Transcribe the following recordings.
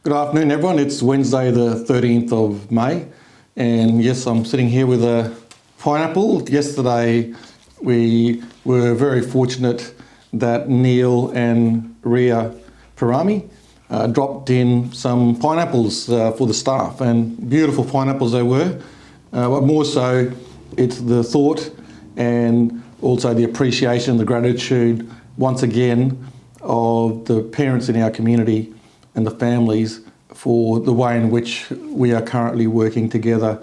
Good afternoon, everyone. It's Wednesday, the 13th of May, and yes, I'm sitting here with a pineapple. Yesterday, we were very fortunate that Neil and Ria Parami dropped in some pineapples for the staff, and beautiful pineapples they were. But more so, it's the thought and also the appreciation, the gratitude, once again, of the parents in our community and the families for the way in which we are currently working together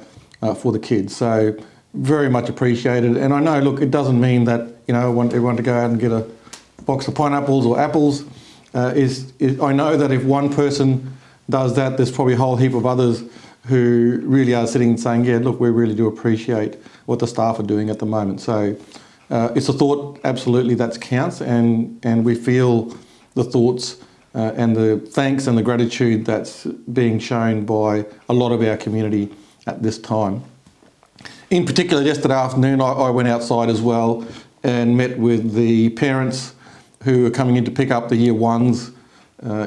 for the kids. So very much appreciated. And I know, look, it doesn't mean that, I want everyone to go out and get a box of pineapples or apples. I know that if one person does that, there's probably a whole heap of others who really are sitting and saying, yeah, look, we really do appreciate what the staff are doing at the moment. So it's a thought, absolutely, that counts. And we feel the thoughts and the thanks and the gratitude that's being shown by a lot of our community at this time. In particular, yesterday afternoon, I went outside as well and met with the parents who are coming in to pick up the year ones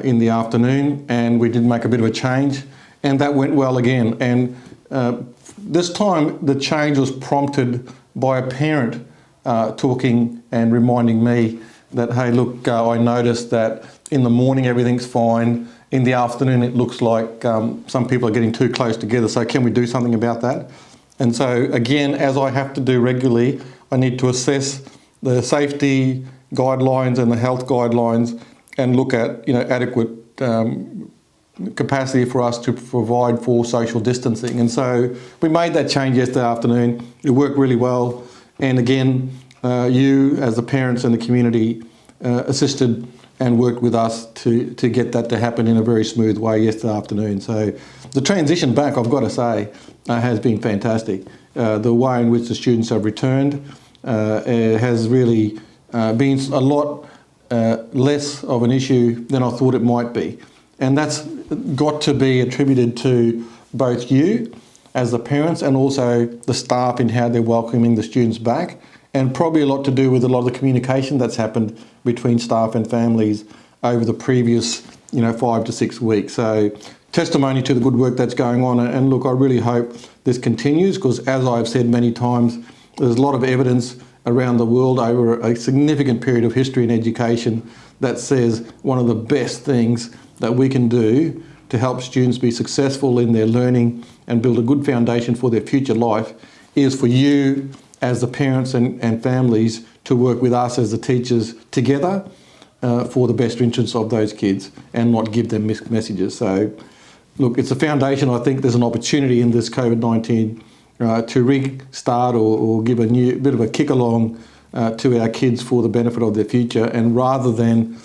in the afternoon, and we did make a bit of a change, and that went well again. And this time, the change was prompted by a parent talking and reminding me that, hey, look, I noticed that in the morning everything's fine. In the afternoon it looks like some people are getting too close together, so can we do something about that? And so again, as I have to do regularly, I need to assess the safety guidelines and the health guidelines and look at adequate capacity for us to provide for social distancing. And so we made that change yesterday afternoon. It worked really well. And again, you as the parents and the community assisted and worked with us to get that to happen in a very smooth way yesterday afternoon. So the transition back, I've got to say, has been fantastic. The way in which the students have returned has really been a lot less of an issue than I thought it might be. And that's got to be attributed to both you as the parents and also the staff in how they're welcoming the students back, and probably a lot to do with a lot of the communication that's happened between staff and families over the previous 5 to 6 weeks. So testimony to the good work that's going on. And look, I really hope this continues, because as I've said many times, there's a lot of evidence around the world over a significant period of history and education that says one of the best things that we can do to help students be successful in their learning and build a good foundation for their future life is for you as the parents and families to work with us as the teachers together for the best interests of those kids and not give them mixed messages. So look, it's a foundation. I think there's an opportunity in this COVID-19 to restart or give a new bit of a kick along to our kids for the benefit of their future, and rather than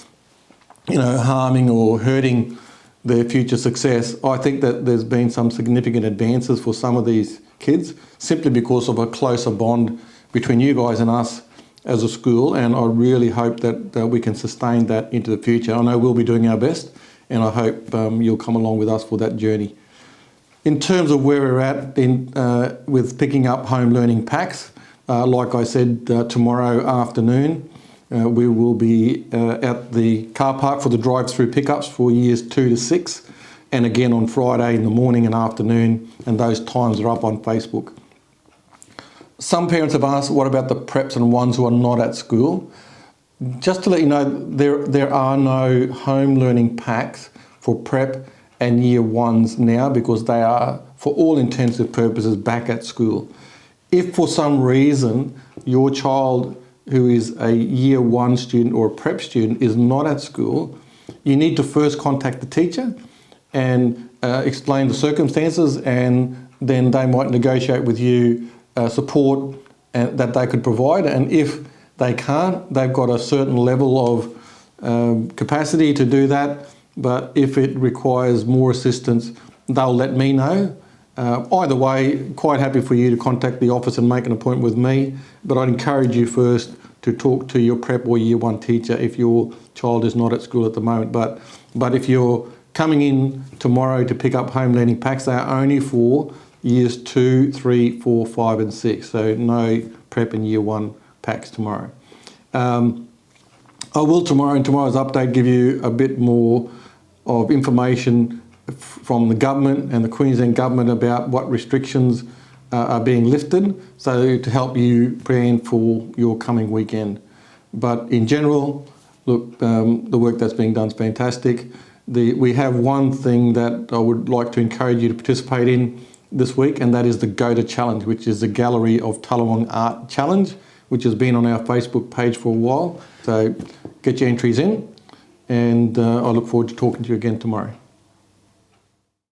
harming or hurting their future success, I think that there's been some significant advances for some of these kids simply because of a closer bond between you guys and us as a school, and I really hope that we can sustain that into the future. I know we'll be doing our best, and I hope you'll come along with us for that journey. In terms of where we're at with picking up home learning packs, like I said, tomorrow afternoon we will be at the car park for the drive-through pickups for years 2 to 6, and again on Friday in the morning and afternoon, and those times are up on Facebook. Some parents have asked, what about the preps and ones who are not at school? Just to let you know, there are no home learning packs for prep and year ones now, because they are, for all intents and purposes, back at school. If for some reason your child who is a year one student or a prep student is not at school, you need to first contact the teacher and explain the circumstances, and then they might negotiate with you support that they could provide. And if they can't, they've got a certain level of capacity to do that, but if it requires more assistance, they'll let me know. Either way, quite happy for you to contact the office and make an appointment with me, but I'd encourage you first to talk to your prep or year one teacher if your child is not at school at the moment. But if you're coming in tomorrow to pick up home learning packs, they are only for years 2, 3, 4, 5 and 6. So no prep and year one packs tomorrow. I will tomorrow, in tomorrow's update, give you a bit more of information from the government and the Queensland government about what restrictions are being lifted, so to help you plan for your coming weekend. But in general, look, the work that's being done is fantastic. We have one thing that I would like to encourage you to participate in this week, and that is the GOTA Challenge, which is the Gallery of Tallawong Art Challenge, which has been on our Facebook page for a while. So get your entries in, and I look forward to talking to you again tomorrow.